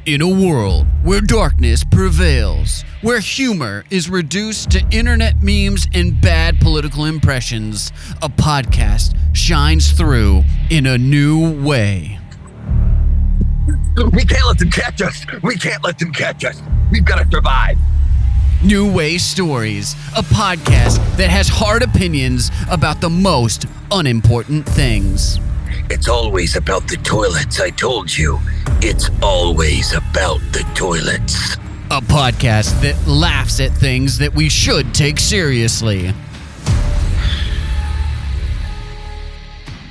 In a world where darkness prevails, where humor is reduced to internet memes and bad political impressions, a podcast shines through in a new way. We can't let them catch us. We can't let them catch us. We've got to survive. NewWayStories, a podcast that has hard opinions about the most unimportant things. It's always about the toilets, I told you. It's always about the toilets. A podcast that laughs at things that we should take seriously.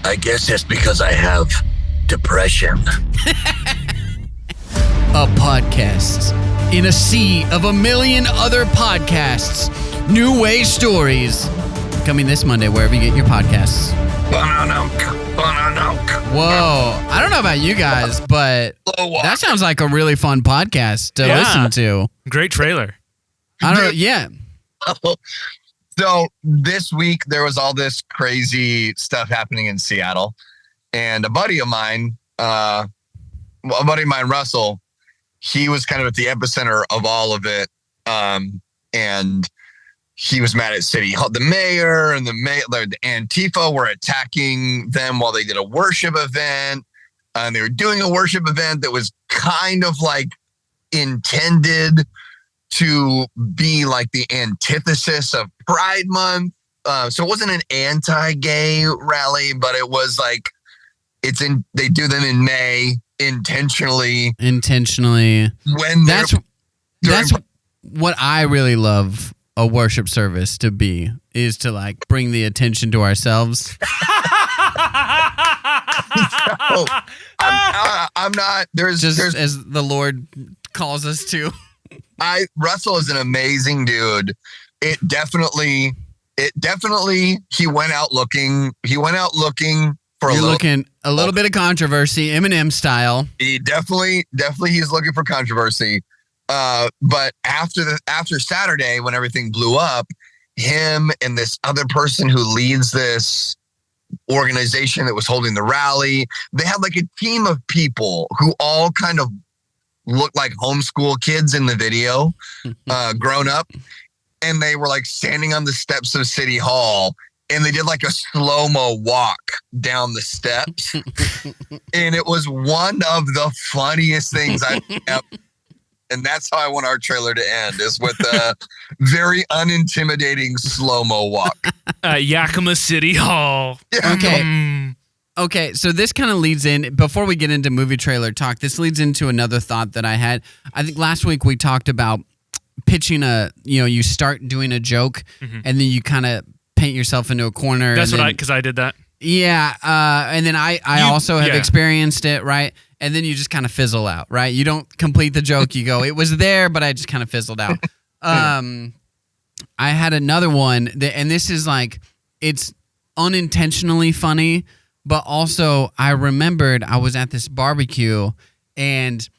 I guess that's because I have depression. A podcast in a sea of a million other podcasts. NewWayStories. Coming this Monday, wherever you get your podcasts. Whoa. I don't know about you guys, but that sounds like a really fun podcast to listen to. Great trailer. I don't know. Yeah. So this week there was all this crazy stuff happening in Seattle, and a buddy of mine, Russell, he was kind of at the epicenter of all of it, and he was mad at City Hall. The mayor and the Antifa were attacking them while they did a worship event. And they were doing a worship event that was kind of like intended to be like the antithesis of Pride Month. So it wasn't an anti-gay rally, but it was like they do them in May intentionally. When that's what I really love a worship service to be, is to like bring the attention to ourselves. I'm not. There's as the Lord calls us to. Russell is an amazing dude. It definitely. He went out looking for a little bit of controversy, Eminem style. He definitely he's looking for controversy. But after Saturday, when everything blew up, him and this other person who leads this organization that was holding the rally, they had like a team of people who all kind of looked like homeschool kids in the video, grown up. And they were like standing on the steps of City Hall, and they did like a slow-mo walk down the steps. And it was one of the funniest things I've ever. And that's how I want our trailer to end, is with a very unintimidating slow-mo walk. Yakima City Hall. Okay, so this kind of leads in, before we get into movie trailer talk, this leads into another thought that I had. I think last week we talked about pitching you start doing a joke, and then you kind of paint yourself into a corner. That's because I did that. Yeah, and then I also have experienced it, right? And then you just kind of fizzle out, right? You don't complete the joke. You go, it was there, but I just kind of fizzled out. I had another one, and this is like, it's unintentionally funny, but also I remembered I was at this barbecue, and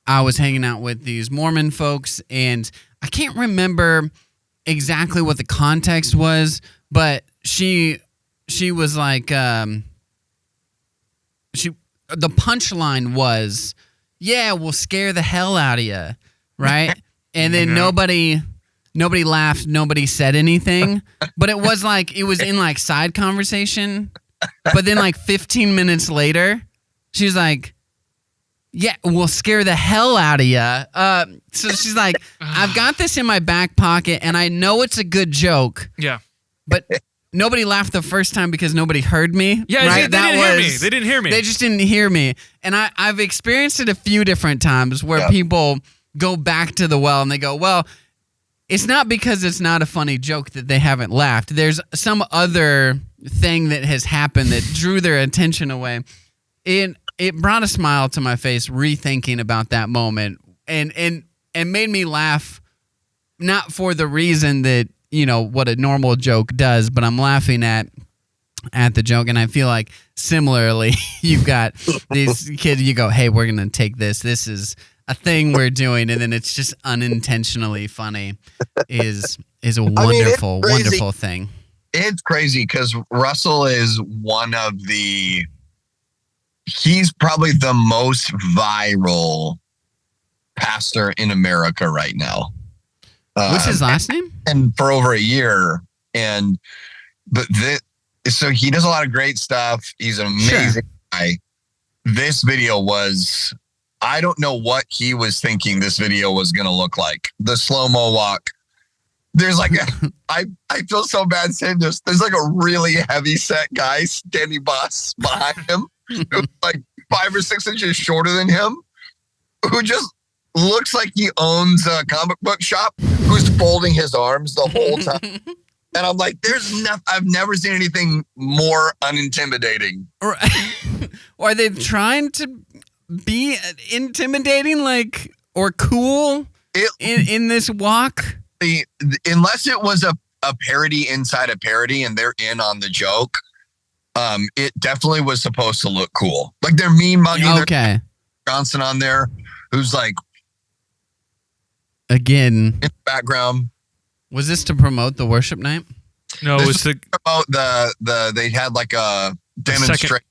I was hanging out with these Mormon folks, and I can't remember exactly what the context was, but she was like, the punchline was, yeah, we'll scare the hell out of you, right? And then nobody laughed, nobody said anything, but it was in like side conversation. But then like 15 minutes later, she was like, yeah, we'll scare the hell out of you. So she's like, I've got this in my back pocket, and I know it's a good joke. Yeah. But nobody laughed the first time because nobody heard me. Yeah, right? They didn't hear me. They just didn't hear me. And I've experienced it a few different times where people go back to the well and they go, well, it's not because it's not a funny joke that they haven't laughed. There's some other thing that has happened that drew their attention away. It brought a smile to my face rethinking about that moment, and made me laugh, not for the reason that, what a normal joke does, but I'm laughing at the joke. And I feel like similarly, you've got these kids, you go, hey, we're going to take this. This is a thing we're doing. And then it's just unintentionally funny is a wonderful thing. It's crazy because Russell is he's probably the most viral pastor in America right now. What's his last name? And for over a year. So he does a lot of great stuff. He's an amazing guy. This video was, I don't know what he was thinking this video was going to look like. The slow-mo walk. There's like, I feel so bad saying this. There's like a really heavy set guy standing behind him, who's like 5 or 6 inches shorter than him, who just looks like he owns a comic book shop, who's folding his arms the whole time. And I'm like, I've never seen anything more unintimidating. Or are they trying to be intimidating, like, or cool in this walk? Unless it was a parody inside a parody and they're in on the joke, it definitely was supposed to look cool. Like they're mean mugging Johnson on there, who's like, again, in the background. Was this to promote the worship night? No, it was to promote they had like a demonstration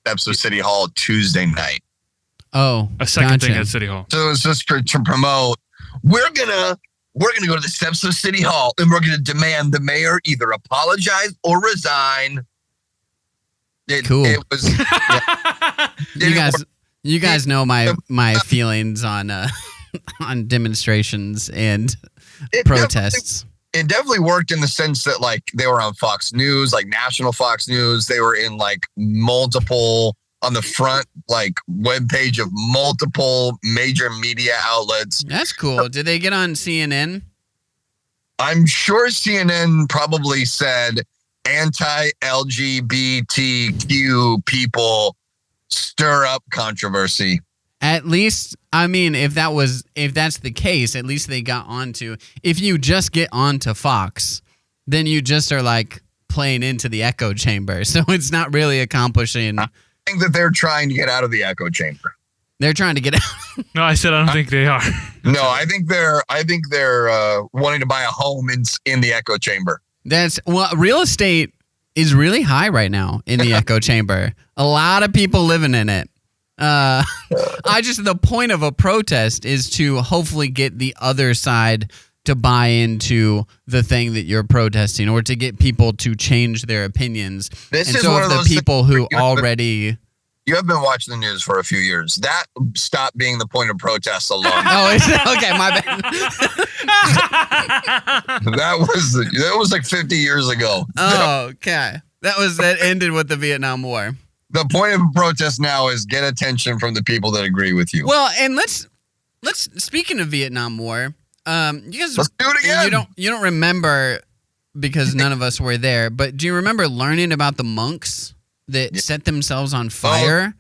steps of City Hall Tuesday night. Oh, a second thing at City Hall. So it was just to promote. We're gonna go to the steps of City Hall and we're gonna demand the mayor either apologize or resign. Cool. It was. Yeah. You guys know my feelings on demonstrations and protests. It definitely worked in the sense that like they were on Fox News, like national Fox News. They were in like multiple on the front like webpage of multiple major media outlets. That's cool. Did they get on CNN? I'm sure CNN probably said anti-LGBTQ people stir up controversy. At least, I mean, if that's the case, at least they got onto. If you just get onto Fox, then you just are like playing into the echo chamber. So it's not really accomplishing. I think that they're trying to get out of the echo chamber. They're trying to get out. No, I said I don't think they are. No, I think they're wanting to buy a home in the echo chamber. Real estate is really high right now in the echo chamber. A lot of people living in it. The point of a protest is to hopefully get the other side to buy into the thing that you're protesting, or to get people to change their opinions. This is one of those people who already. You have been watching the news for a few years. That stopped being the point of protest a long time. Oh, okay, my bad. that was like 50 years ago. Oh, okay. That ended with the Vietnam War. The point of a protest now is get attention from the people that agree with you. Well, and let's speaking of Vietnam War, you guys, let's do it again. You don't remember because none of us were there, but do you remember learning about the monks that set themselves on fire?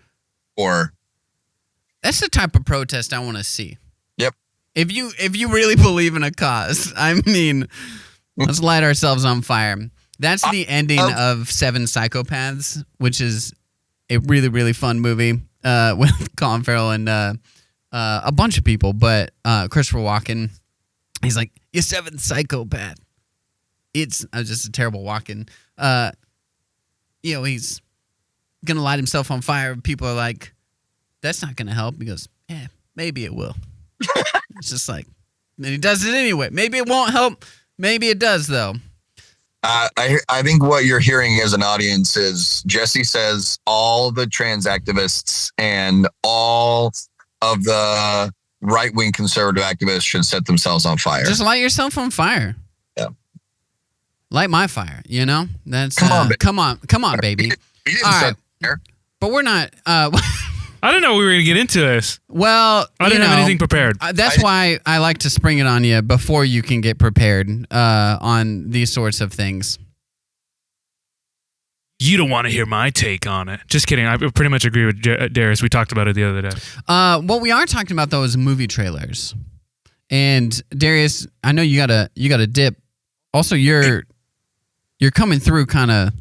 That's the type of protest I want to see. Yep. If you really believe in a cause, I mean, let's light ourselves on fire. That's the ending of 7 Psychopaths, which is a really, really fun movie with Colin Farrell and a bunch of people, but Christopher Walken, he's like, "You 7th psychopath." It's just a terrible Walken. He's going to light himself on fire. People are like, "That's not going to help." He goes, "Yeah, maybe it will." It's just like, and he does it anyway. Maybe it won't help. Maybe it does, though. I think what you're hearing as an audience is Jesse says all the trans activists and all of the right-wing conservative activists should set themselves on fire. Just light yourself on fire. Yeah. Light my fire, you know? That's come on, baby. We didn't all set right. fire. But we're not I didn't know we were going to get into this. Well, I didn't have anything prepared. That's why I like to spring it on you before you can get prepared on these sorts of things. You don't want to hear my take on it. Just kidding. I pretty much agree with Darius. We talked about it the other day. What we are talking about, though, is movie trailers. And Darius, I know you got a dip. Also, you're coming through kind of.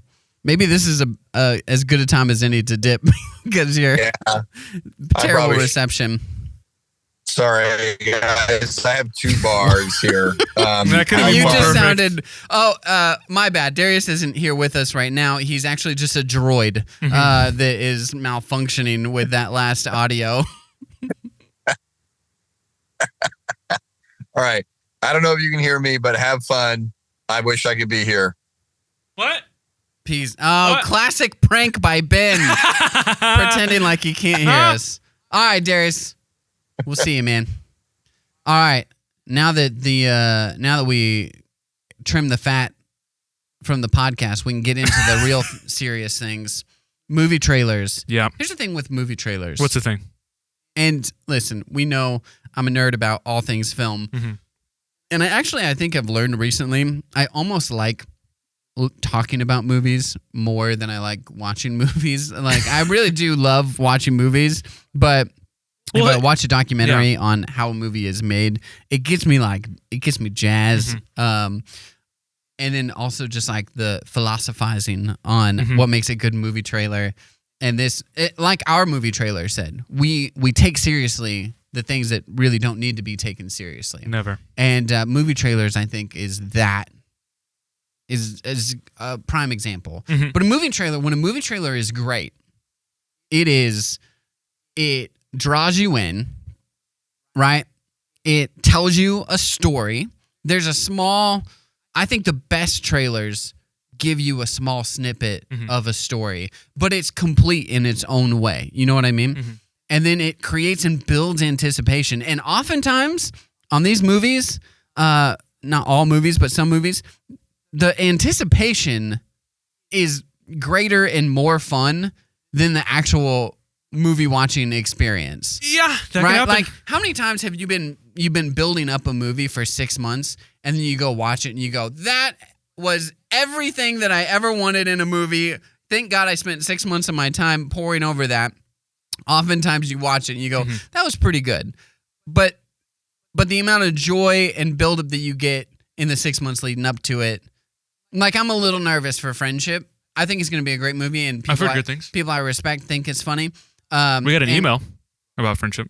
Maybe this is as good a time as any to dip because you're terrible reception. Sorry, guys. I have 2 bars here. You just sounded. Oh, my bad. Darius isn't here with us right now. He's actually just a droid that is malfunctioning with that last audio. All right. I don't know if you can hear me, but have fun. I wish I could be here. What? Peace. Oh, what? Classic prank by Ben. Pretending like he can't hear us. All right, Darius. We'll see you, man. All right. Now that we trim the fat from the podcast, we can get into the real serious things. Movie trailers. Yeah. Here's the thing with movie trailers. What's the thing? And listen, we know I'm a nerd about all things film. Mm-hmm. And I think I've learned recently, I almost like talking about movies more than I like watching movies. Like, I really do love watching movies, but if I watch a documentary on how a movie is made, it gets me jazzed. Mm-hmm. And then also just like the philosophizing on what makes a good movie trailer. And like our movie trailer said, we take seriously the things that really don't need to be taken seriously. Never. And movie trailers, I think, is a prime example. Mm-hmm. But when a movie trailer is great, it draws you in, right? It tells you a story. There's I think the best trailers give you a small snippet of a story, but it's complete in its own way. You know what I mean? Mm-hmm. And then it creates and builds anticipation. And oftentimes on these movies, not all movies, but some movies, the anticipation is greater and more fun than the actual movie watching experience. Yeah, that right. Can happen. Like, how many times have you been building up a movie for 6 months, and then you go watch it and you go, that was everything that I ever wanted in a movie. Thank God I spent 6 months of my time poring over that. Oftentimes you watch it and you go, that was pretty good. But the amount of joy and buildup that you get in the 6 months leading up to it, like, I'm a little nervous for Friendship. I think it's going to be a great movie, and I've heard good things. People I respect think it's funny. We got an email about Friendship.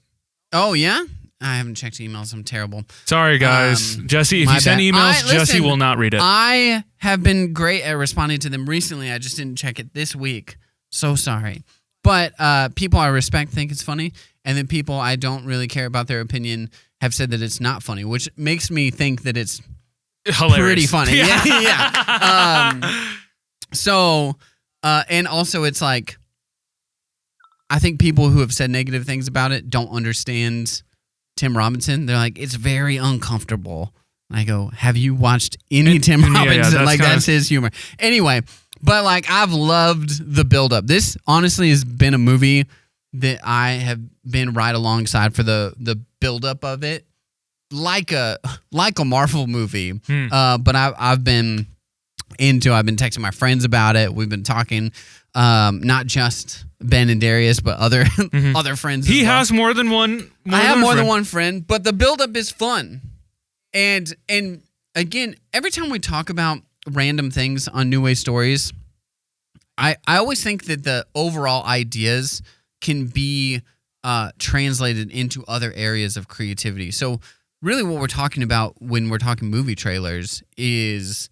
Oh, yeah? I haven't checked emails. I'm terrible. Sorry, guys. Jesse, if you send emails, Jesse will not read it. I have been great at responding to them recently. I just didn't check it this week. So sorry. But people I respect think it's funny, and then people I don't really care about their opinion have said that it's not funny, which makes me think that it's hilarious. Pretty funny. Yeah. So, and also it's like, I think people who have said negative things about it don't understand Tim Robinson. They're like, it's very uncomfortable. I go, have you watched any Tim Robinson? That's his humor. Anyway, but like, I've loved the buildup. This honestly has been a movie that I have been right alongside for the buildup of it, like a Marvel movie. But I've been texting my friends about it. We've been talking, not just Ben and Darius, but other friends. He has more than one. I have more than one friend, but the buildup is fun. And again, every time we talk about random things on NewWayStories, I always think that the overall ideas can be translated into other areas of creativity. So really what we're talking about when we're talking movie trailers is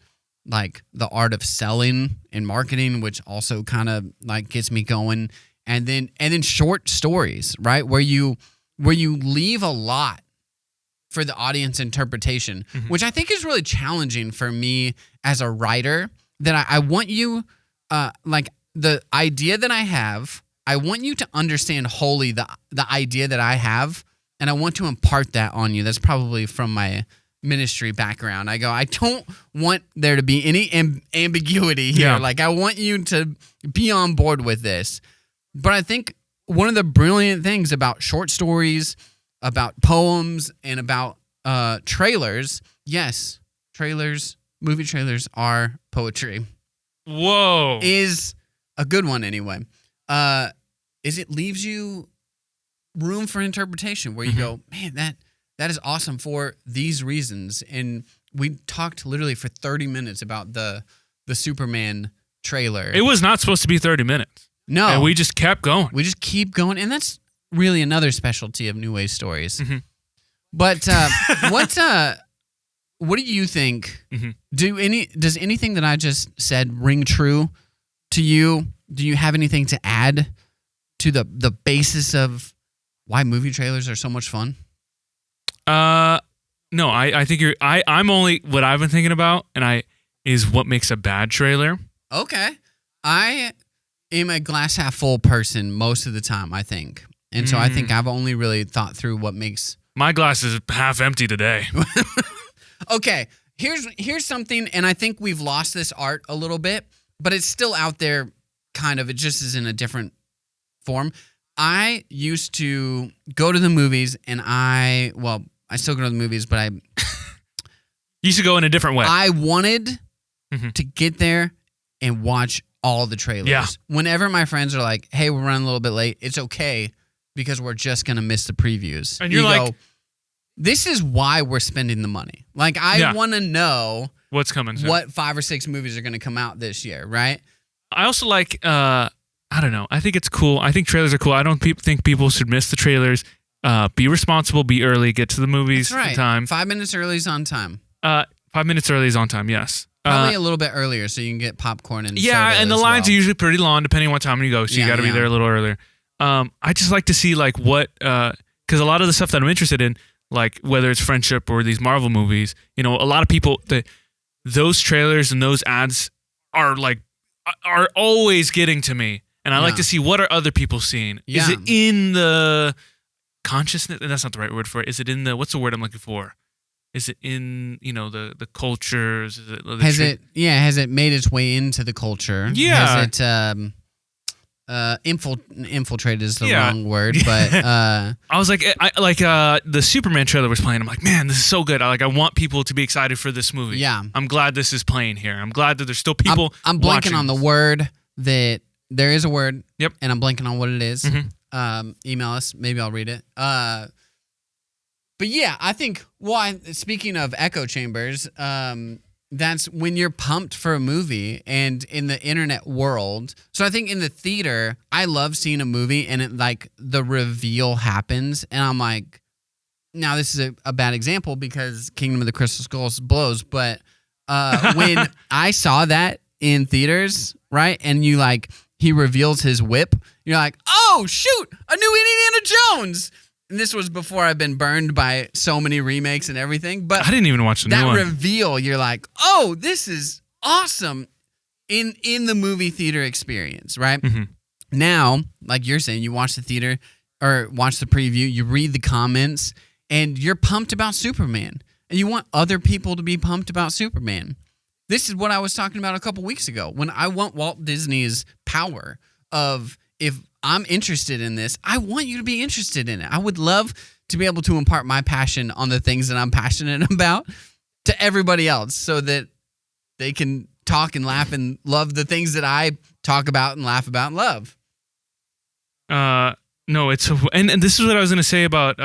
like the art of selling and marketing, which also kind of like gets me going. And then short stories, right? Where you leave a lot for the audience interpretation, which I think is really challenging for me as a writer, that I want you, like the idea that I have, I want you to understand wholly the idea that I have, and I want to impart that on you. That's probably from my ministry background. I don't want there to be any ambiguity here. Yeah. Like, I want you to be on board with this. But I think one of the brilliant things about short stories, about poems, and about trailers, yes, movie trailers are poetry. Whoa. Is a good one anyway. Is it leaves you room for interpretation where you go, man, that is awesome for these reasons. And we talked literally for 30 minutes about the Superman trailer. It was not supposed to be 30 minutes. No. And we just kept going. We just keep going. And that's really another specialty of NewWayStories. But what do you think? Does anything that I just said ring true to you? Do you have anything to add to the basis of why movie trailers are so much fun? No, I think you're. I'm only what I've been thinking about, is what makes a bad trailer. Okay, I am a glass half full person most of the time, I think, and so I think I've only really thought through what makes my glass is half empty today. Okay, here's something, and I think we've lost this art a little bit, but it's still out there. Kind of, it just is in a different form. I used to go to the movies, and I still go to the movies, but I used to go in a different way. I wanted to get there and watch all the trailers. Yeah. Whenever my friends are like, hey, we're running a little bit late, it's okay because we're just going to miss the previews. And you're like, this is why we're spending the money. Like, I want to know what's coming soon. What 5 or 6 movies are going to come out this year, right? I also like, I don't know. I think it's cool. I think trailers are cool. I don't think people should miss the trailers. Be responsible, be early, get to the movies on time. 5 minutes early is on time. 5 minutes early is on time, yes. Probably a little bit earlier so you can get popcorn and soda and the as lines well. are usually pretty long depending on what time you go, so you got to be there a little earlier. I just like to see like what, because a lot of the stuff that I'm interested in, like whether it's friendship or these Marvel movies, a lot of people, those trailers and those ads are always getting to me. And I like to see what are other people seeing. Yeah. Is it in the consciousness? That's not the right word for it. Is it in the, what's the word I'm looking for? Is it in, the cultures? Is it has it made its way into the culture? Yeah. Has it infiltrated is the wrong word, but I was like, the Superman trailer was playing. I'm like, man, this is so good. I want people to be excited for this movie. Yeah. I'm glad this is playing here. I'm glad that there's still people. I'm blanking on the word that there is a word. Yep. And I'm blanking on what it is. Mm-hmm. Email us. Maybe I'll read it. But yeah, I think, speaking of echo chambers, that's when you're pumped for a movie and in the internet world. So I think in the theater, I love seeing a movie and the reveal happens. And I'm like, now this is a bad example because Kingdom of the Crystal Skulls blows. But when I saw that in theaters, right? And he reveals his whip. You're like, oh, shoot, a new Indiana Jones. And this was before I've been burned by so many remakes and everything. But I didn't even watch the new one. That reveal, you're like, oh, this is awesome in the movie theater experience, right? Mm-hmm. Now, like you're saying, you watch the theater or watch the preview, you read the comments, and you're pumped about Superman. And you want other people to be pumped about Superman. This is what I was talking about a couple weeks ago when I want Walt Disney's power of, if I'm interested in this, I want you to be interested in it. I would love to be able to impart my passion on the things that I'm passionate about to everybody else so that they can talk and laugh and love the things that I talk about and laugh about and love. No, and this is what I was going to say about,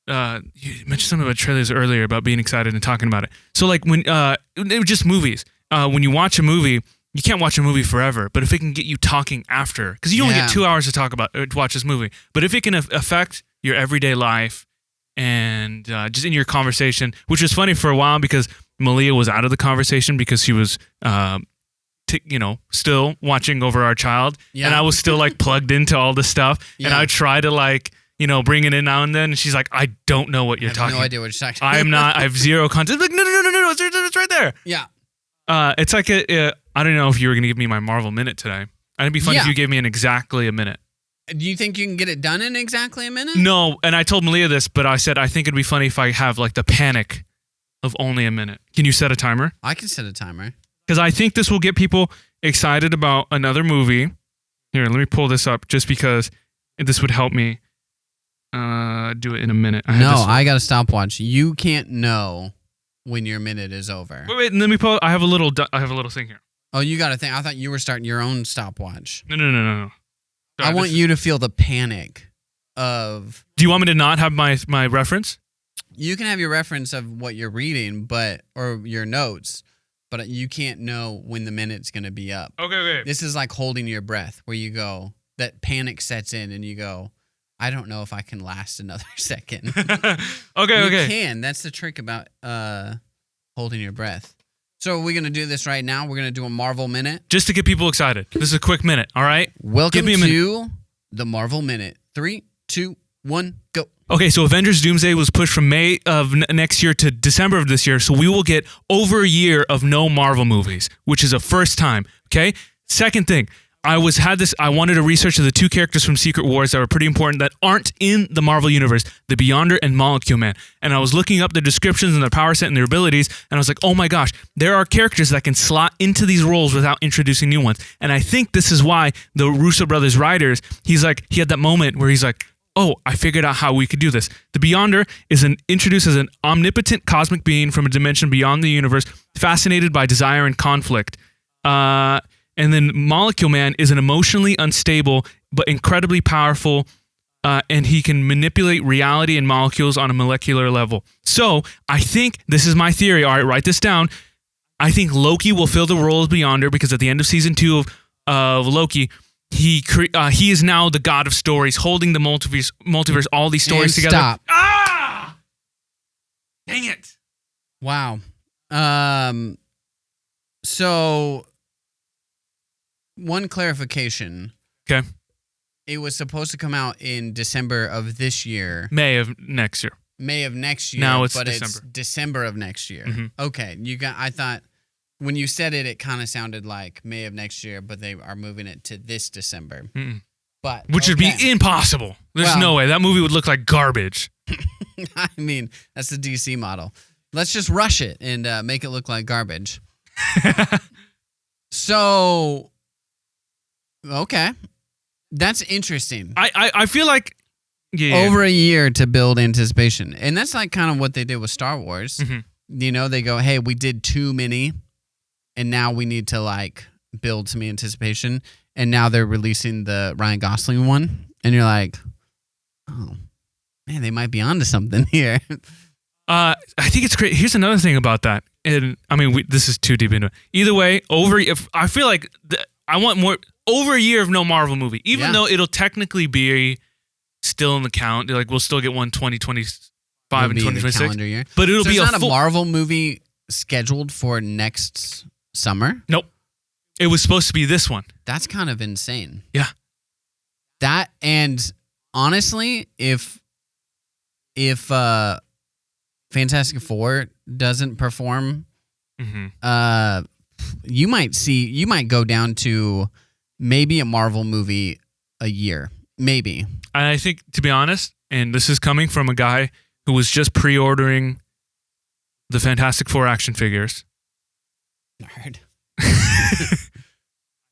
you mentioned something about trailers earlier about being excited and talking about it. So when, it was just movies. When you watch a movie, you can't watch a movie forever, but if it can get you talking after, because you only get 2 hours to watch this movie, but if it can affect your everyday life and just in your conversation, which was funny for a while because Malia was out of the conversation because she was, still watching over our child, and I was still plugged into all this stuff, and I try to bring it in now and then, and she's like, I don't know what you're talking about. I have no idea what you're talking about. I'm not, I have zero context. Like, no, it's right there. Yeah. It's like I don't know if you were going to give me my Marvel minute today. It'd be fun if you gave me exactly a minute. Do you think you can get it done in exactly a minute? No, and I told Malia this, but I said I think it'd be funny if I have the panic of only a minute. Can you set a timer? I can set a timer. Because I think this will get people excited about another movie. Here, let me pull this up just because this would help me do it in a minute. I got a stopwatch. You can't know when your minute is over. Wait, let me pull. I have a little thing here. Oh, you got a thing. I thought you were starting your own stopwatch. No. Sorry, I want you to feel the panic of... Do you want me to not have my reference? You can have your reference of what you're reading, or your notes, but you can't know when the minute's going to be up. Okay. This is like holding your breath, where you go, that panic sets in and you go, I don't know if I can last another second. Okay. You can. That's the trick about holding your breath. So are we going to do this right now? We're going to do a Marvel Minute? Just to get people excited. This is a quick minute, all right? Welcome to the Marvel Minute. 3, 2, 1, go. Okay, so Avengers Doomsday was pushed from May of next year to December of this year, so we will get over a year of no Marvel movies, which is a first time, okay? Second thing, I wanted to research the 2 characters from Secret Wars that were pretty important that aren't in the Marvel Universe, the Beyonder and Molecule Man. And I was looking up their descriptions and their power set and their abilities, and I was like, oh my gosh, there are characters that can slot into these roles without introducing new ones. And I think this is why the Russo brothers writers, he had that moment where he's like, oh, I figured out how we could do this. The Beyonder is introduced as an omnipotent cosmic being from a dimension beyond the universe, fascinated by desire and conflict. And then Molecule Man is an emotionally unstable but incredibly powerful, and he can manipulate reality and molecules on a molecular level. So I think, this is my theory, all right, write this down. I think Loki will fill the role of Beyonder because at the end of season 2 of Loki, he is now the god of stories, holding the multiverse, all these stories together. Stop. Ah! Dang it. Wow. So, one clarification. Okay. It was supposed to come out in December of this year. May of next year. Now it's December. It's December of next year. Mhm. Okay. I thought when you said it kind of sounded like May of next year, but they are moving it to this December. Mm-mm. But Which would be impossible. There's no way. That movie would look like garbage. I mean, that's the DC model. Let's just rush it and make it look like garbage. So, okay. That's interesting. I feel like over a year to build anticipation. And that's like kind of what they did with Star Wars. Mm-hmm. You know, they go, hey, we did too many, and now we need to like build some anticipation. And now they're releasing the Ryan Gosling one. And you're like, oh, man, they might be onto something here. I think it's great. Here's another thing about that. And I mean, this is too deep into it. Either way, I feel like I want more over a year of no Marvel movie, even though it'll technically be still in the count. Like we'll still get one 2025 and 2026 calendar year. But it'll be not a Marvel movie scheduled for next summer. Nope. It was supposed to be this one. That's kind of insane. Yeah. That, and honestly, if Fantastic Four doesn't perform, you might go down to maybe a Marvel movie a year. Maybe. And I think, to be honest, and this is coming from a guy who was just pre-ordering the Fantastic Four action figures. Nerd.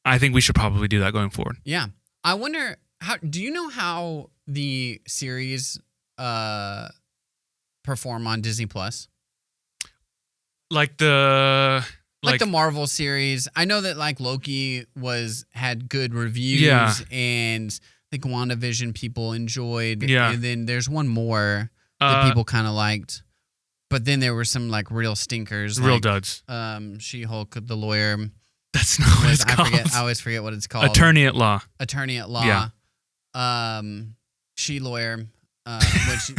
I think we should probably do that going forward. Yeah. I wonder, do you know how the series perform on Disney Plus? Like the Marvel series. I know that like Loki had good reviews, and I think WandaVision people enjoyed. Yeah. And then there's one more that people kind of liked. But then there were some like real stinkers. Real like, duds. She-Hulk, the lawyer. That's not what it's called. I always forget what it's called. Attorney at Law. Yeah. She-Lawyer, which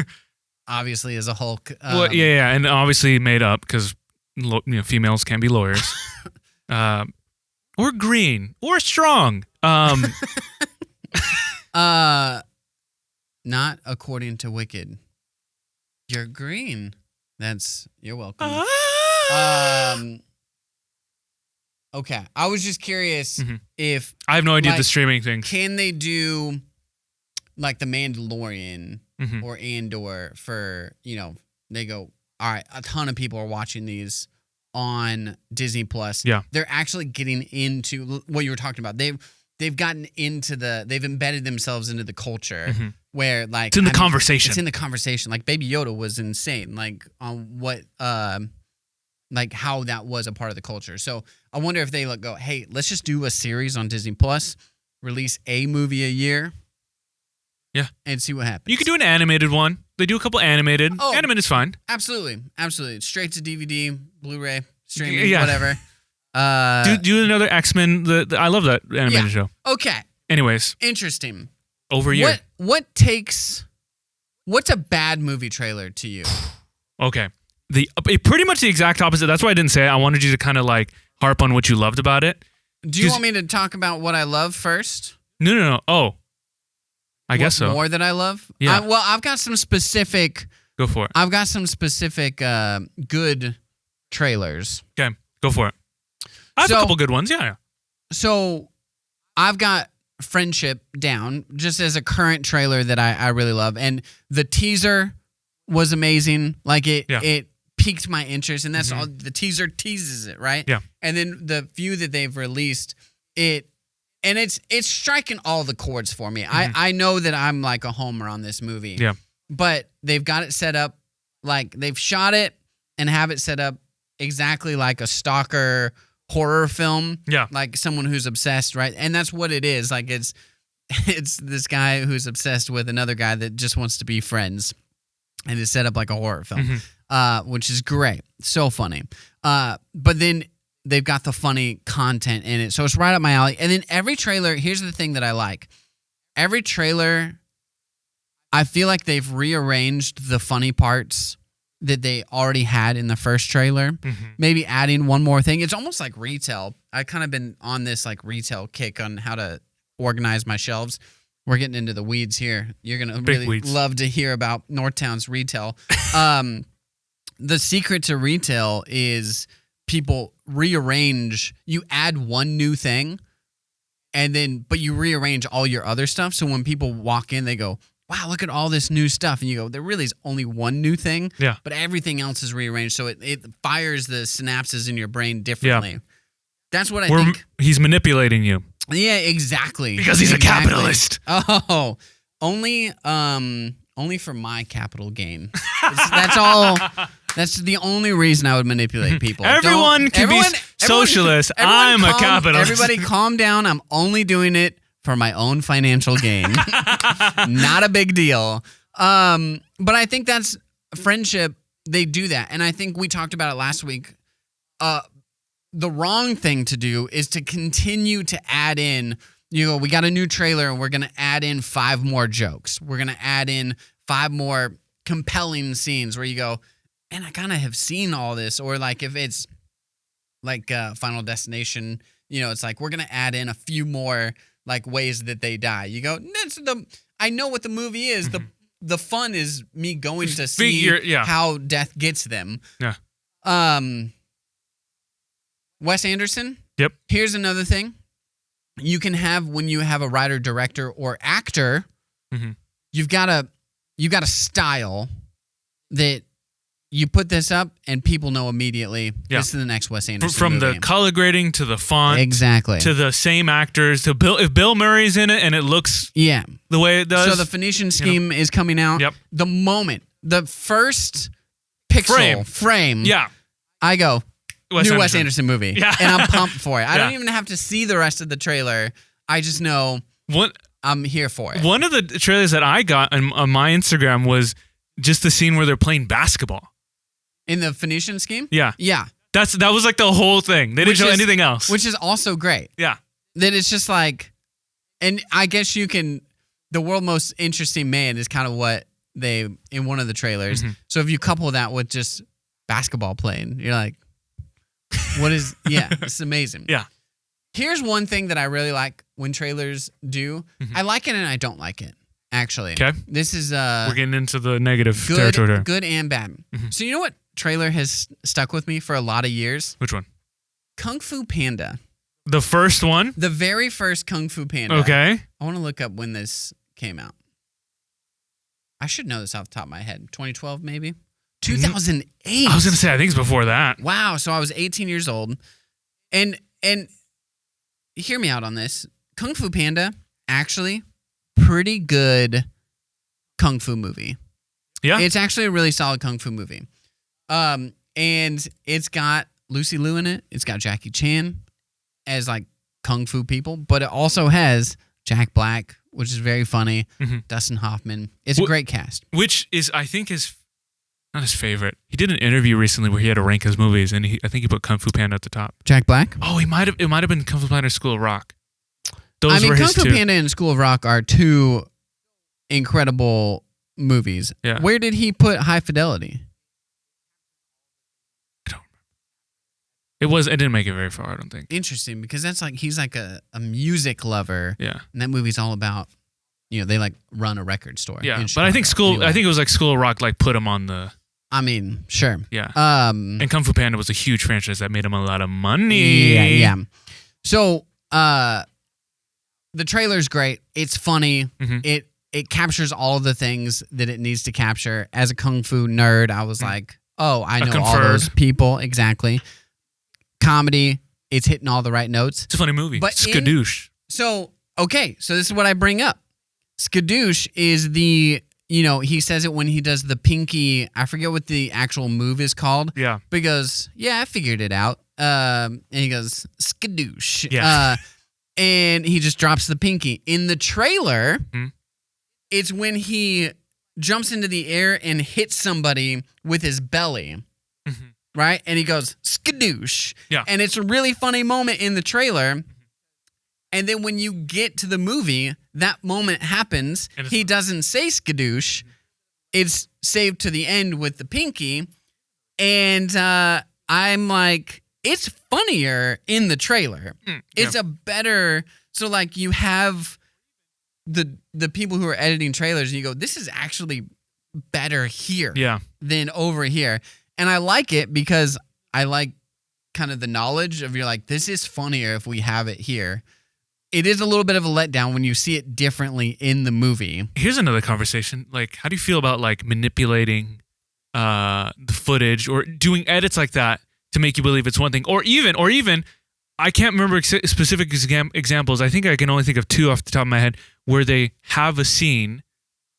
obviously is a Hulk. Well, yeah, and obviously made up because females can't be lawyers. Or green. Or strong. Not according to Wicked. You're green. You're welcome. Okay. I was just curious if I have no idea the streaming thing. Can they do like The Mandalorian or Andor for, they go, all right, a ton of people are watching these on Disney Plus. Yeah. They're actually getting into what you were talking about. They've gotten into they've embedded themselves into the culture where like it's in the conversation. It's in the conversation. Like Baby Yoda was insane. Like on what like how that was a part of the culture. So I wonder if they go, hey, let's just do a series on Disney Plus, release a movie a year. Yeah. And see what happens. You could do an animated one. They do a couple animated. Oh, animated is fine. Absolutely. Straight to DVD, Blu-ray, streaming, whatever. Do another X-Men. I love that animated show. Okay. Anyways. Interesting. Over a year. What's a bad movie trailer to you? Okay. Pretty much the exact opposite. That's why I didn't say it. I wanted you to kind of like harp on what you loved about it. Do you want me to talk about what I love first? No. Oh. I guess so. More that I love? Yeah. Well, I've got some specific. Go for it. I've got some specific good trailers. Okay, go for it. I have a couple good ones. Yeah. So I've got Friendship down just as a current trailer that I really love, and the teaser was amazing. Like it piqued my interest, and that's all. The teaser teases it, right? Yeah. And then the few that they've released, it's striking all the chords for me. I know that I'm like a homer on this movie. Yeah. But they've got it set up like they've shot it and have it set up exactly like a stalker horror film. Yeah. Like someone who's obsessed, right? And that's what it is. Like it's this guy who's obsessed with another guy that just wants to be friends. And it's set up like a horror film, which is great. So funny. But then they've got the funny content in it. So it's right up my alley. And then every trailer, here's the thing that I like. Every trailer, I feel like they've rearranged the funny parts that they already had in the first trailer. Maybe adding one more thing. It's almost like retail. I've kind of been on this like retail kick on how to organize my shelves. We're getting into the weeds here. You're going to really love to hear about Northtown's retail. The secret to retail is people rearrange. You add one new thing, but you rearrange all your other stuff. So when people walk in, they go, wow, look at all this new stuff. And you go, there really is only one new thing. Yeah. But everything else is rearranged. So it fires the synapses in your brain differently. Yeah. That's what I think. He's manipulating you. Yeah, exactly. Because he's a capitalist. Oh, only for my capital gain. That's all. That's the only reason I would manipulate people. Everyone can be socialist. I'm a capitalist. Everybody calm down. I'm only doing it for my own financial gain. Not a big deal. But I think that's Friendship. They do that. And I think we talked about it last week. The wrong thing to do is to continue to add in, we got a new trailer and we're going to add in 5 more jokes. We're going to add in 5 more compelling scenes where you go, man, I kind of have seen all this. Or like if it's like Final Destination, it's like we're going to add in a few more like ways that they die. You go, I know what the movie is. The fun is me going to see how death gets them. Yeah. Wes Anderson. Yep. Here's another thing. You can have when you have a writer, director, or actor, you've got a style that you put this up and people know immediately this is the next Wes Anderson From movie. the color grading to the font. Exactly. To the same actors. If Bill Murray's in it and it looks the way it does. So the Phoenician Scheme is coming out. Yep. The first pixel frame. Yeah. I go, new Wes Anderson movie. Yeah. And I'm pumped for it. I don't even have to see the rest of the trailer. I just know I'm here for it. One of the trailers that I got on my Instagram was just the scene where they're playing basketball. In the Phoenician Scheme? Yeah. Yeah. That was like the whole thing. They didn't show anything else. Which is also great. Yeah. That it's just like, and I guess the world most interesting man is kind of what in one of the trailers. So if you couple that with just basketball playing, you're like, it's amazing. Yeah. Here's one thing that I really like when trailers do. I like it and I don't like it, actually. Okay. This is we're getting into the negative territory. Good and bad. So you know what trailer has stuck with me for a lot of years? Which one? Kung Fu Panda. The first one? The very first Kung Fu Panda. Okay. I want to look up when this came out. I should know this off the top of my head. 2012 maybe? 2008. I was going to say, I think it's before that. Wow. So I was 18 years old. And hear me out on this. Kung Fu Panda, actually, pretty good Kung Fu movie. Yeah. It's actually a really solid Kung Fu movie. And it's got Lucy Liu in it. It's got Jackie Chan as like Kung Fu people. But it also has Jack Black, which is very funny. Dustin Hoffman. It's a great cast. Which is, I think, not his favorite. He did an interview recently where he had to rank his movies, and I think he put Kung Fu Panda at the top. Jack Black? Oh, it might have been Kung Fu Panda or School of Rock. Those were Kung his Fu two. Panda and School of Rock are two incredible movies. Yeah. Where did he put High Fidelity? I don't remember. It didn't make it very far, I don't think. Interesting, because that's like he's like a music lover. Yeah. And that movie's all about they like run a record store. Yeah, in but I think Chicago. Anyway. I think it was like School of Rock like put him on the. I mean, sure. Yeah. And Kung Fu Panda was a huge franchise that made him a lot of money. Yeah. So, the trailer's great. It's funny. Mm-hmm. It captures all the things that it needs to capture. As a kung fu nerd, I was like, oh, I know all those people. Exactly. Comedy, it's hitting all the right notes. It's a funny movie. But Skadoosh. So this is what I bring up. Skadoosh is he says it when he does the pinky, I forget what the actual move is called. Yeah. But he goes, yeah, I figured it out. And he goes, skadoosh. Yeah. And he just drops the pinky. In the trailer, Mm-hmm. it's when he jumps into the air and hits somebody with his belly. Mm-hmm. Right? And he goes, skadoosh. Yeah. And it's a really funny moment in the trailer. And then when you get to the movie, that moment happens. He doesn't say skadoosh. It's saved to the end with the pinky. And I'm like, it's funnier in the trailer. It's a better... So, like, you have the people who are editing trailers, and you go, this is actually better here than over here. And I like it because I like kind of the knowledge of, you're like, this is funnier if we have it here. It is a little bit of a letdown when you see it differently in the movie. Here's another conversation. Like, how do you feel about like manipulating the footage or doing edits like that to make you believe it's one thing? Or even, I can't remember specific examples. I think I can only think of two off the top of my head where they have a scene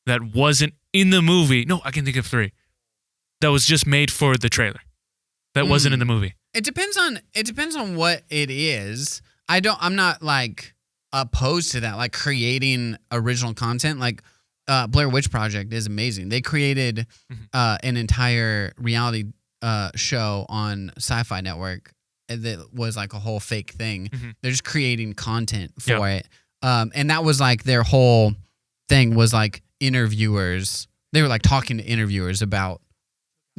that wasn't in the movie. No, I can think of three. That was just made for the trailer. That wasn't in the movie. It depends on what it is. I'm not like opposed to that, like creating original content. Like Blair Witch Project is amazing. They created an entire reality show on Sci-Fi Network that was like a whole fake thing. They're just creating content for it. And that was like their whole thing was like interviewers. They were like talking to interviewers about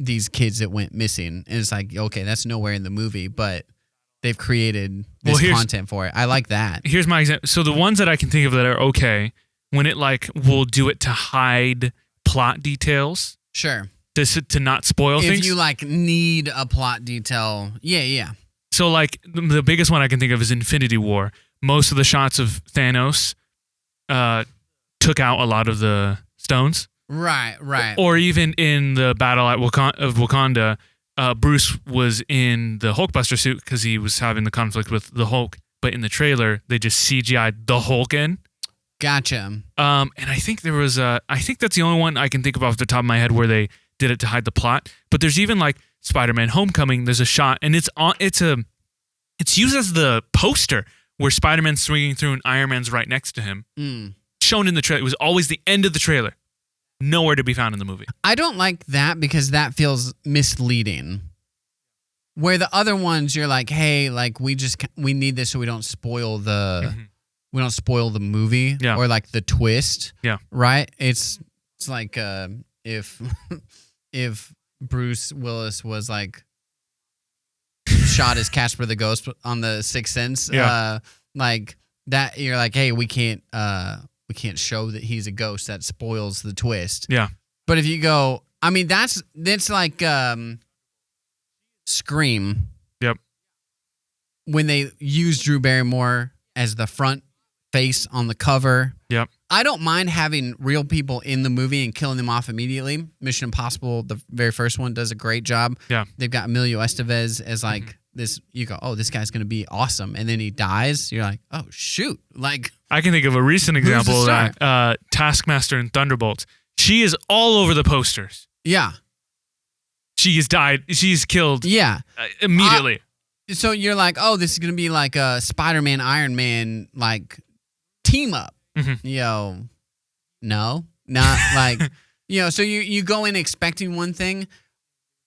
these kids that went missing. And it's like, okay, that's nowhere in the movie, but they've created this content for it. I like that. Here's my example. So the ones that I can think of that are okay, when it like will do it to hide plot details. Sure. To not spoil things. If you like need a plot detail. Yeah. So like the biggest one I can think of is Infinity War. Most of the shots of Thanos took out a lot of the stones. Right. Or even in the battle of Wakanda, Bruce was in the Hulkbuster suit because he was having the conflict with the Hulk. But in the trailer, they just CGI'd the Hulk in. Gotcha. And I think there was I think that's the only one I can think of off the top of my head where they did it to hide the plot. But there's even like Spider-Man Homecoming. There's a shot, and it's used as the poster where Spider-Man's swinging through and Iron Man's right next to him. Shown in the trailer. It was always the end of the trailer. Nowhere to be found in the movie. I don't like that because that feels misleading. Where the other ones, you're like, hey, like we need this so we don't spoil the movie or like the twist. Yeah. Right? It's like if Bruce Willis was like shot as Casper the Ghost on the Sixth Sense, like that, you're like, hey, we can't show that he's a ghost. That spoils the twist. Yeah. But if you go, I mean, that's like Scream. Yep. When they use Drew Barrymore as the front face on the cover. Yep. I don't mind having real people in the movie and killing them off immediately. Mission Impossible, the very first one, does a great job. Yeah. They've got Emilio Estevez as like this. You go, oh, this guy's going to be awesome. And then he dies. You're like, oh, shoot. Like, I can think of a recent example of that. Taskmaster and Thunderbolts. She is all over the posters. Yeah. She has died. She's killed. Yeah. Immediately. So you're like, oh, this is going to be like a Spider-Man, Iron Man, like, team up. Yo, no, not like, so you go in expecting one thing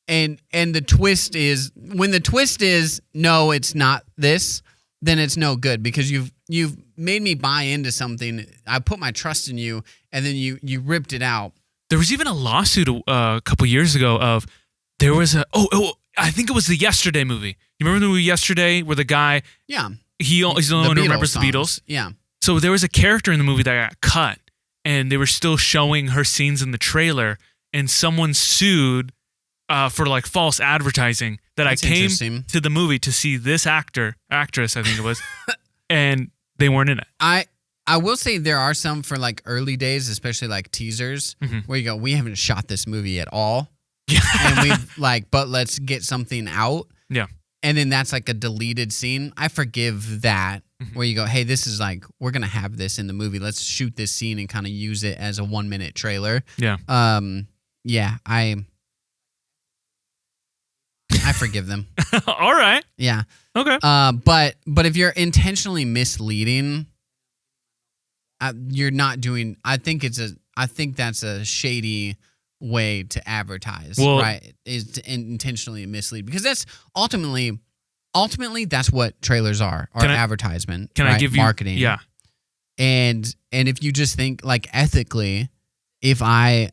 and the twist is, when the twist is, no, it's not this, then it's no good because you've made me buy into something. I put my trust in you and then you ripped it out. There was even a lawsuit a couple years ago of, there was I think it was the Yesterday movie. You remember the movie Yesterday where the guy, he's the only one who remembers the Beatles? Yeah. So there was a character in the movie that got cut, and they were still showing her scenes in the trailer, and someone sued for like false advertising that That's I came interesting. to the movie to see this actress, I think it was, and they weren't in it. I will say there are some for like early days, especially like teasers, where you go, we haven't shot this movie at all. And we've like, but let's get something out. Yeah. And then that's like a deleted scene. I forgive that, where you go, hey, this is like, we're going to have this in the movie. Let's shoot this scene and kind of use it as a 1-minute trailer. Yeah. Yeah, I forgive them. All right. Yeah. Okay. But if you're intentionally misleading, you're not doing. I think that's a shady way to advertise, right? Is to intentionally mislead, because that's ultimately that's what trailers are advertisement. Can right? I give you marketing? Yeah. And if you just think like ethically, if I'm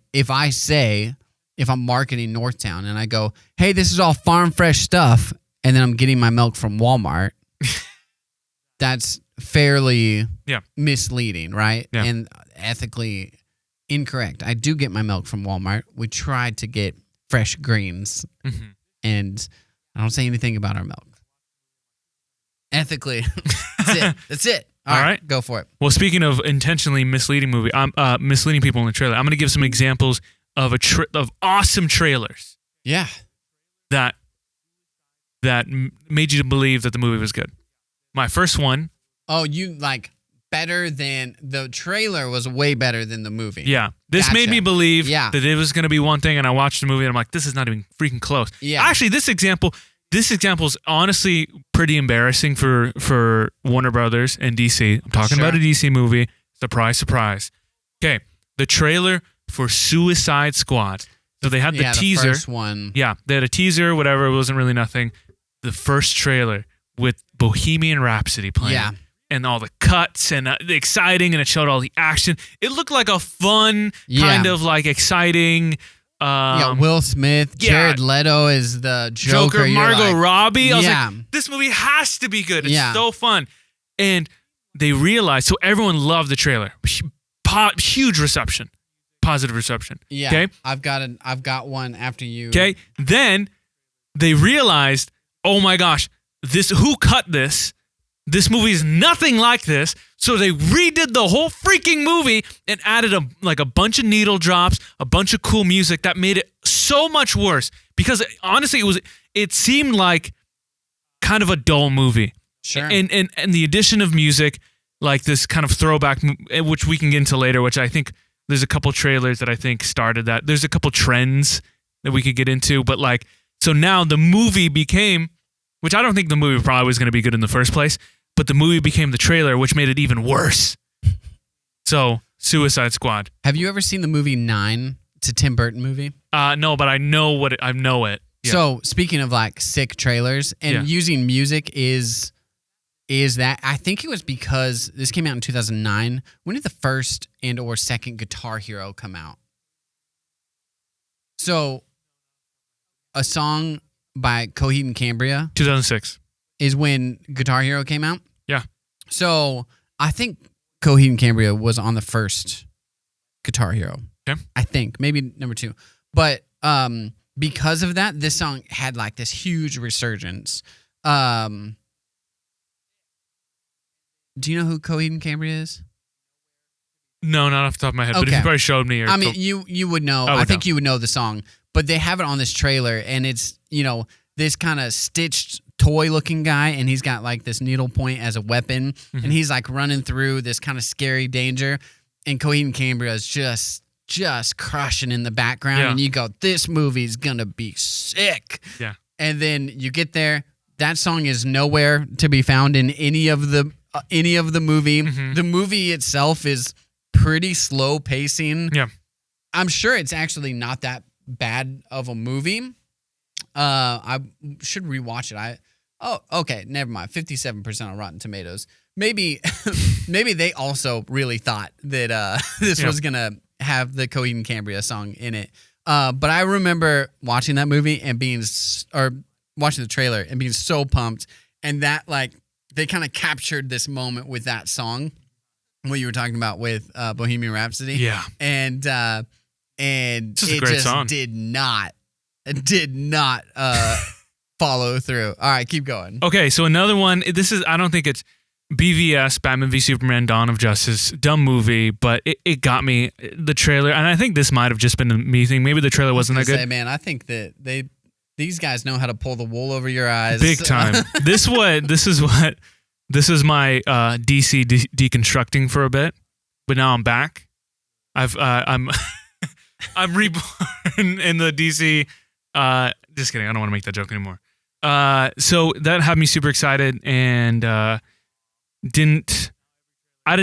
marketing Northtown and I go, hey, this is all farm fresh stuff, and then I'm getting my milk from Walmart, that's fairly misleading, right? Yeah. And ethically incorrect. I do get my milk from Walmart. We tried to get fresh greens, and I don't say anything about our milk. Ethically, that's it. All right, go for it. Well, speaking of intentionally misleading misleading people in the trailer, I'm going to give some examples of of awesome trailers. Yeah. That made you believe that the movie was good. My first one. Oh, you like better than the trailer was way better than the movie. Yeah. This made me believe that it was going to be one thing, and I watched the movie and I'm like, this is not even freaking close. Yeah. Actually, this example is honestly pretty embarrassing for Warner Brothers and DC. I'm talking about a DC movie. Surprise, surprise. Okay. The trailer for Suicide Squad. So they had the teaser. The first one. Yeah. They had a teaser, whatever. It wasn't really nothing. The first trailer with Bohemian Rhapsody playing. Yeah. And all the cuts and the exciting, and it showed all the action. It looked like a fun, kind of like exciting. Will Smith, Jared Leto is the Joker. Margot Robbie. I was yeah. like, this movie has to be good. It's Yeah. so fun. And they realized, so everyone loved the trailer. Huge reception. Positive reception. Yeah. Okay. I've got one after you. Okay. Then they realized, oh my gosh, who cut this? This movie is nothing like this. So they redid the whole freaking movie and added a bunch of needle drops, a bunch of cool music that made it so much worse. Because honestly, it seemed like kind of a dull movie. Sure. And the addition of music, like this kind of throwback, which we can get into later, which I think there's a couple trailers that I think started that. There's a couple trends that we could get into. But like, so now the movie became, which I don't think the movie probably was going to be good in the first place, but the movie became the trailer, which made it even worse. So, Suicide Squad. Have you ever seen the movie 9? It's a Tim Burton movie. No, but I know I know it. Yeah. So, speaking of like sick trailers and using music is that, I think it was because this came out in 2009. When did the first and or second Guitar Hero come out? So, a song by Coheed and Cambria 2006 is when Guitar Hero came out. Yeah. So I think Coheed and Cambria was on the first Guitar Hero. Okay. I think maybe number 2, but because of that, this song had like this huge resurgence. Do you know who Coheed and Cambria is? No, not off the top of my head. But if you probably showed me, I mean, you would know. I think you would know the song, but they have it on this trailer, and it's this kind of stitched toy-looking guy, and he's got like this needle point as a weapon, and he's like running through this kind of scary danger, and Coheed and Cambria is just crushing in the background, and you go, this movie's gonna be sick. Yeah. And then you get there, that song is nowhere to be found in any of the movie. The movie itself is pretty slow pacing. Yeah. I'm sure it's actually not that bad of a movie. I should rewatch it. Okay, never mind. 57% on Rotten Tomatoes. Maybe they also really thought that this was gonna have the Coheed and Cambria song in it. But I remember watching that movie and watching the trailer and being so pumped, and that like they kind of captured this moment with that song. what you were talking about with Bohemian Rhapsody. Yeah. And it great song. did not follow through. All right, keep going. Okay, so another one. I don't think it's BVS, Batman v Superman: Dawn of Justice. Dumb movie, but it got me. The trailer, and I think this might have just been a me thing. Maybe the trailer wasn't that good. Man, I think that these guys know how to pull the wool over your eyes. Big time. This is my DC deconstructing for a bit, but now I'm back. I'm reborn in the DC. Just kidding. I don't want to make that joke anymore. So that had me super excited, and I didn't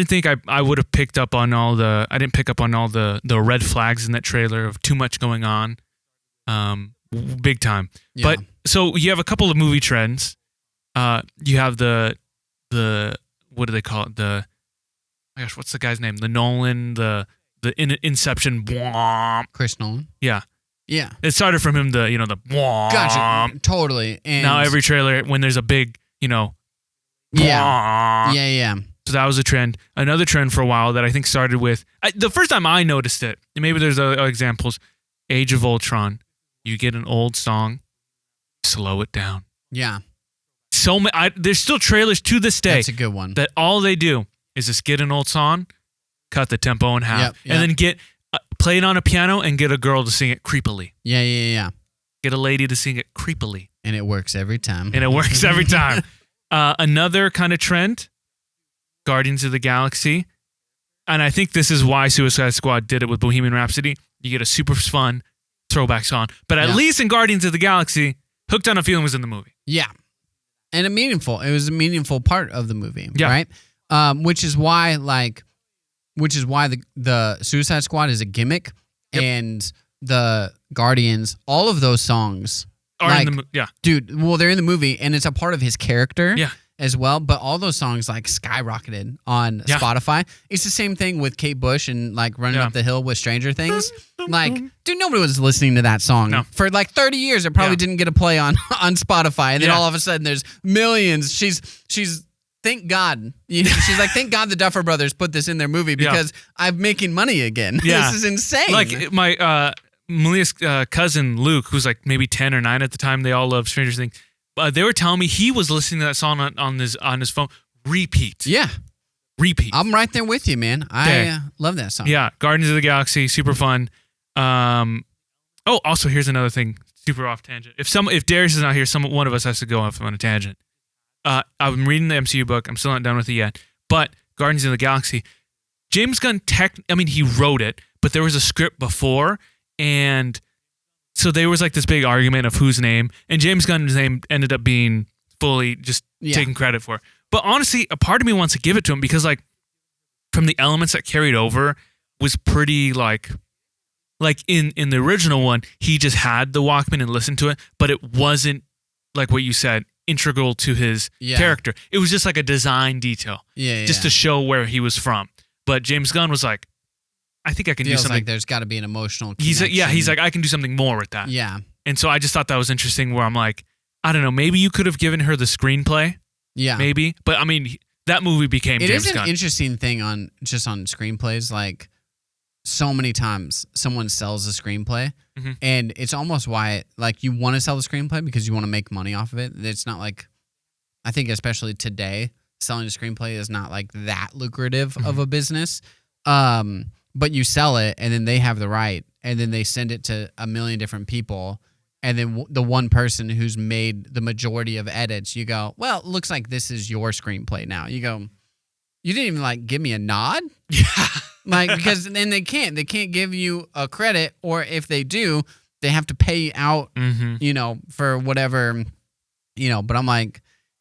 think I would have picked up on all the. I didn't pick up on all the red flags in that trailer of too much going on. Big time. Yeah. But so you have a couple of movie trends. You have the what do they call it? Oh my gosh, what's the guy's name? The Nolan, the Inception. Chris Nolan. Yeah. Yeah. It started from him, the Gotcha. Totally. And now every trailer, when there's a big, Yeah. So that was a trend. Another trend for a while that I think started with, the first time I noticed it, and maybe there's other examples, Age of Ultron. You get an old song, slow it down. Yeah. There's still trailers to this day. That's a good one. That all they do is just get an old song, cut the tempo in half, and then play it on a piano and get a girl to sing it creepily. Yeah. Get a lady to sing it creepily. And it works every time. Another kind of trend, Guardians of the Galaxy. And I think this is why Suicide Squad did it with Bohemian Rhapsody. You get a super fun throwback song. But at least in Guardians of the Galaxy, Hooked on a Feeling was in the movie. Yeah. And it was a meaningful part of the movie, yeah. Right? Which is why the Suicide Squad is a gimmick, and the Guardians, all of those songs are in the movie. Yeah. Dude, well, they're in the movie, and it's a part of his character. Yeah. As well, but all those songs skyrocketed on Spotify. It's the same thing with Kate Bush and Running Up the Hill with Stranger Things. Dude, nobody was listening to that song for 30 years. It probably didn't get a play on Spotify, and then all of a sudden there's millions. She's thank God. She's like, thank God the Duffer Brothers put this in their movie because I'm making money again. Yeah. This is insane. My Malia's cousin Luke, who's maybe 10 or 9 at the time, they all love Stranger Things. They were telling me he was listening to that song on his phone. Repeat. Yeah. Repeat. I'm right there with you, man. I love that song. Yeah. Guardians of the Galaxy, super fun. Also, here's another thing, super off tangent. If Darius is not here, one of us has to go off on a tangent. I'm reading the MCU book. I'm still not done with it yet. But Guardians of the Galaxy, James Gunn, he wrote it, but there was a script before, and so there was this big argument of whose name, and James Gunn's name ended up being fully just taken credit for. But honestly, a part of me wants to give it to him because from the elements that carried over was pretty in the original one, he just had the Walkman and listened to it, but it wasn't what you said, integral to his character. It was just a design detail. Just to show where he was from. But James Gunn was I think I can do something. There's got to be an emotional connection. He's I can do something more with that. Yeah. And so I just thought that was interesting where I'm I don't know, maybe you could have given her the screenplay. Yeah. Maybe. But that movie became James Gunn. It is an interesting thing on screenplays. So many times someone sells a screenplay, and it's almost why you want to sell the screenplay because you want to make money off of it. It's not I think especially today, selling a screenplay is not that lucrative of a business. But you sell it, and then they have the right, and then they send it to a million different people, and then the one person who's made the majority of edits, you go, well, it looks like this is your screenplay now. You go, you didn't even give me a nod? Yeah. Because then they can't give you a credit, or if they do, they have to pay you out, for whatever, but I'm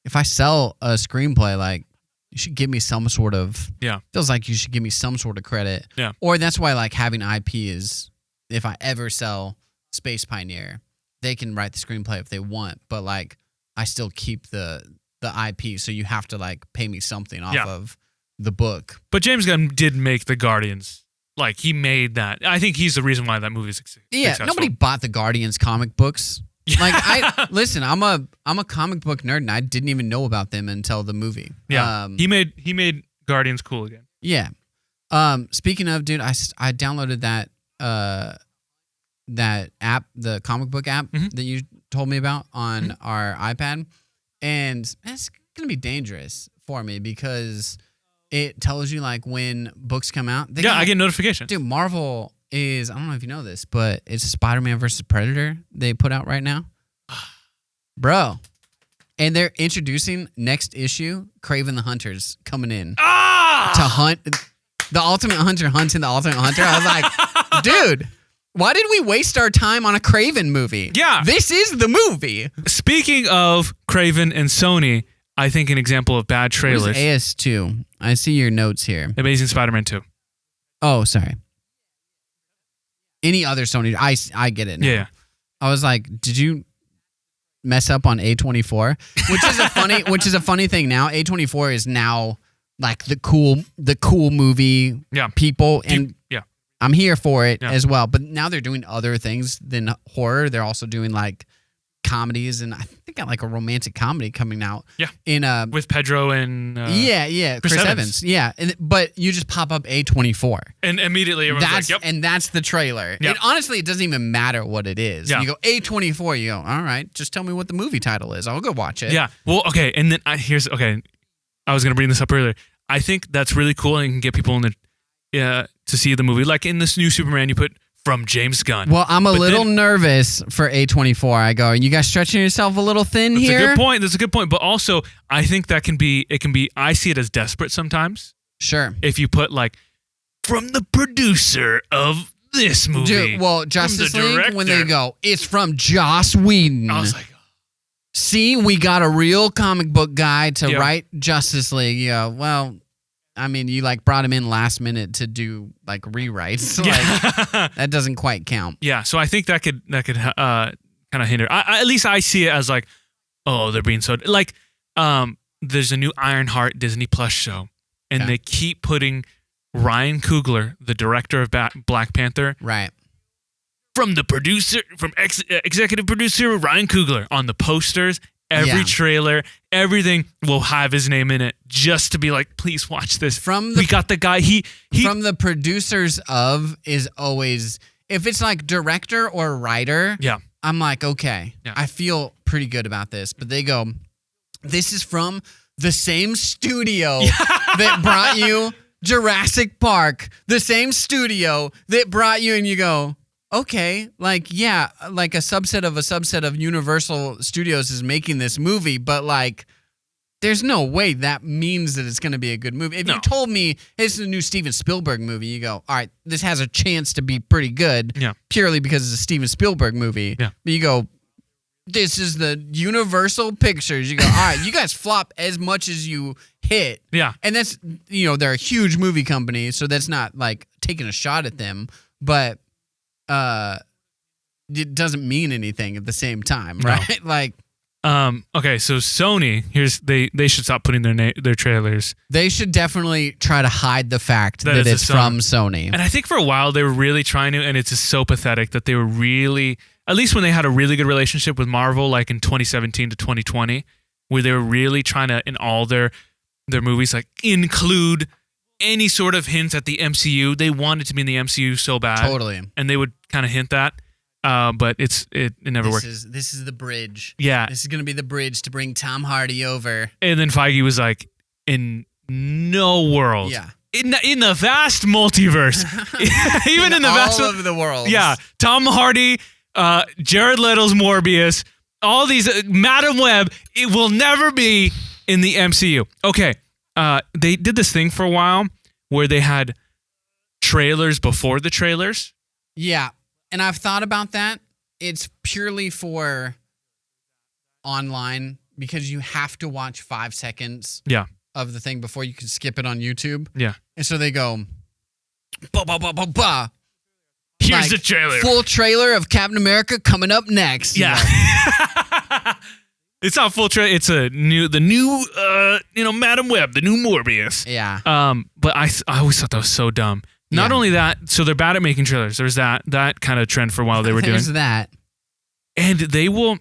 if I sell a screenplay, you should give me some sort of feels like you should give me some sort of credit. Yeah. Or that's why having IP is, if I ever sell Space Pioneer, they can write the screenplay if they want, but I still keep the IP, so you have to pay me something off of the book. But James Gunn did make the Guardians. He made that. I think he's the reason why that movie's successful. Nobody bought the Guardians comic books. Listen, I'm a comic book nerd, and I didn't even know about them until the movie. Yeah, he made Guardians cool again. Yeah. Speaking of, dude, I downloaded that app, the comic book app that you told me about on our iPad, and it's gonna be dangerous for me because it tells you like when books come out. I get notifications. Dude, Marvel is, I don't know if you know this, but it's Spider-Man versus Predator they put out right now. Bro. And they're introducing next issue, Kraven the Hunter's coming in to hunt. The Ultimate Hunter hunting the Ultimate Hunter. I was like, dude, why did we waste our time on a Kraven movie? Yeah. This is the movie. Speaking of Kraven and Sony, I think an example of bad trailers. What is AS2? I see your notes here. Amazing Spider-Man 2. Oh, sorry. Any other Sony? I get it now. Yeah. I was like, did you mess up on A24? Which is a funny thing now. A24 is now like the cool movie people, and I'm here for it as well. But now they're doing other things than horror. They're also doing like comedies, and I think got like a romantic comedy coming out. Yeah. In with Pedro and Chris Evans. Yeah. But you just pop up A24. And immediately everyone's like, yep. And that's the trailer. Yep. And honestly, it doesn't even matter what it is. Yeah. You go A24, you go, all right, just tell me what the movie title is. I'll go watch it. Yeah. Well, okay. And then I was going to bring this up earlier. I think that's really cool and can get people to see the movie. Like in this new Superman, you put from James Gunn. Well, I'm a little nervous for A24. I go, you guys stretching yourself a little thin here? That's a good point. But also, I think it can be, I see it as desperate sometimes. Sure. If you put like, from the producer of this movie. Dude, well, Justice League, when they go, it's from Joss Whedon. I was like, see, we got a real comic book guy to write Justice League. Yeah, well, I mean, you like brought him in last minute to do like rewrites. Like, that doesn't quite count. Yeah, so I think that could kind of hinder. At least I see it as like, oh, they're being so like. There's a new Ironheart Disney Plus show, and they keep putting Ryan Coogler, the director of Black Panther, right, from the producer, executive producer Ryan Coogler on the posters. Every trailer, everything will have his name in it just to be like, please watch this. We got the guy. He from the producers of is always, if it's like director or writer, I'm like, okay, I feel pretty good about this. But they go, this is from the same studio that brought you Jurassic Park, the same studio that brought you, and you go, okay, like, yeah, like a subset of Universal Studios is making this movie, but like, there's no way that means that it's going to be a good movie. If you told me it's a new Steven Spielberg movie, you go, all right, this has a chance to be pretty good purely because it's a Steven Spielberg movie. Yeah. But you go, this is the Universal Pictures. You go, all right, you guys flop as much as you hit. Yeah. And that's, they're a huge movie company, so that's not like taking a shot at them, but it doesn't mean anything at the same time, right? Like, okay, so Sony, they should stop putting their trailers. They should definitely try to hide the fact that it's from Sony. And I think for a while they were really trying to, and it's just so pathetic that they were really, at least when they had a really good relationship with Marvel, like in 2017 to 2020, where they were really trying to, in all their movies, like include any sort of hints at the MCU. They wanted to be in the MCU so bad. Totally. And they would kind of hint that. But it never worked. This is the bridge. Yeah. This is going to be the bridge to bring Tom Hardy over. And then Feige was like, in no world. Yeah. In the vast multiverse. Even in the vast all of the world. Yeah. Tom Hardy, Jared Leto's Morbius, all these, Madam Web, it will never be in the MCU. Okay. They did this thing for a while where they had trailers before the trailers. Yeah. And I've thought about that. It's purely for online because you have to watch 5 seconds of the thing before you can skip it on YouTube. Yeah. And so they go, bah, bah, bah, bah, bah. Here's the trailer. Full trailer of Captain America coming up next. Yeah. It's not full trailer. It's the new Madam Web, the new Morbius. Yeah. But I always thought that was so dumb. Not only that, so they're bad at making trailers. There's that kind of trend for a while they were doing. There's that. And they will,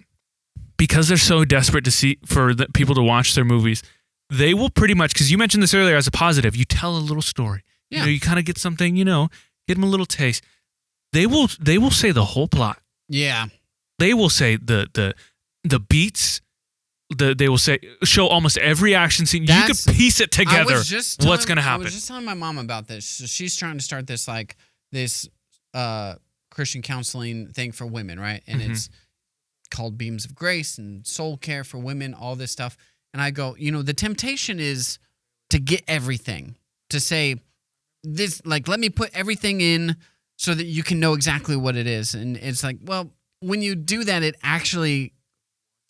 because they're so desperate for the people to watch their movies, they will pretty much, because you mentioned this earlier as a positive, you tell a little story. Yeah. You know, you kind of get something, you know, get them a little taste. They will say the whole plot. Yeah. They will say the beats. They will show almost every action scene. You could piece it together. What's going to happen? I was just telling my mom about this. So she's trying to start this Christian counseling thing for women, right? And it's called Beams of Grace and soul care for women, all this stuff. And I go, you know, the temptation is to get everything, to say this, like, let me put everything in so that you can know exactly what it is. And it's like, well, when you do that, it actually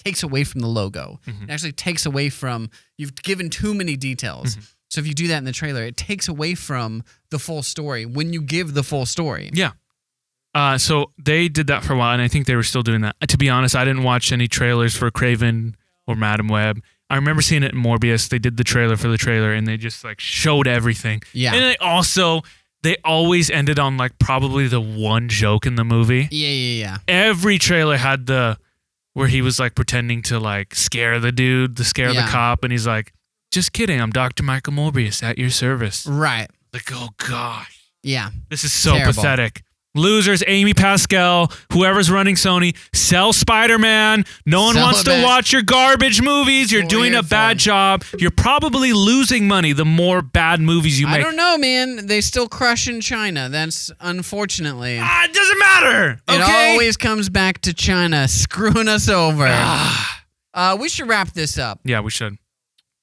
takes away from the logo. It actually takes away from, you've given too many details. So if you do that in the trailer, it takes away from the full story when you give the full story. Yeah. So they did that for a while, and I think they were still doing that. To be honest, I didn't watch any trailers for Craven or Madam Web. I remember seeing it in Morbius. They did the trailer for the trailer, and they just like showed everything. Yeah. And they always ended on like probably the one joke in the movie. Yeah. Every trailer had where he was like pretending to like scare the the cop, and he's like, "Just kidding, I'm Dr. Michael Morbius at your service." Right. Like, oh gosh. Yeah. This is so Terrible. pathetic. Losers, Amy Pascal, whoever's running Sony, sell Spider-Man. No one wants to watch your garbage movies. You're doing a bad job. You're probably losing money the more bad movies you make. I don't know, man. They still crush in China. That's unfortunately. It doesn't matter. It Okay? always comes back to China screwing us over. We should wrap this up. Yeah, we should.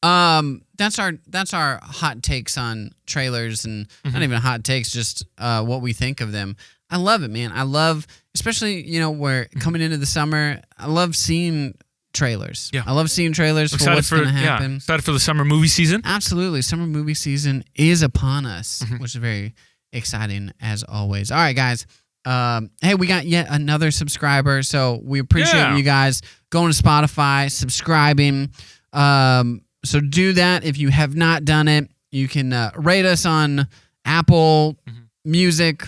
That's our hot takes on trailers, and not even hot takes, just what we think of them. I love it, man. I love, especially, you know, we're coming into the summer. I love seeing trailers. Yeah. I love seeing trailers for what's going to happen. Yeah, excited for the summer movie season. Absolutely. Summer movie season is upon us, which is very exciting as always. All right, guys. Hey, we got yet another subscriber, so we appreciate you guys going to Spotify, subscribing. So do that. If you have not done it, you can rate us on Apple Music.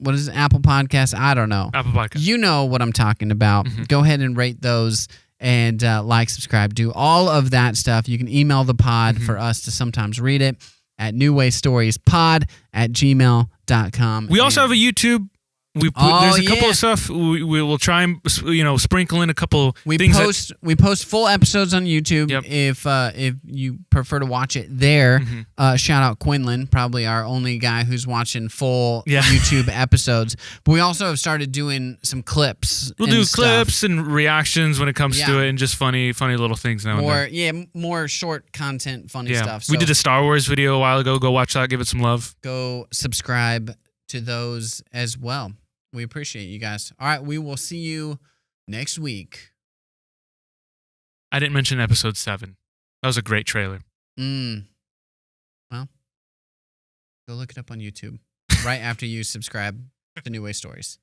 What is it? Apple Podcasts? I don't know. Apple Podcasts. You know what I'm talking about. Go ahead and rate those and like, subscribe, do all of that stuff. You can email the pod for us to sometimes read it at newwaystoriespod@gmail.com. We also have a YouTube. There's a couple of stuff. We will try and sprinkle in a couple things. We post full episodes on YouTube. Yep. If you prefer to watch it there, shout out Quinlan, probably our only guy who's watching full YouTube episodes. But we also have started doing some clips. We'll do clips and reactions when it comes to it, and just funny little things now and then. More short content, funny stuff. So we did a Star Wars video a while ago. Go watch that. Give it some love. Go subscribe to those as well. We appreciate you guys. All right, we will see you next week. I didn't mention episode 7. That was a great trailer. Well, go look it up on YouTube right after you subscribe to New Way Stories.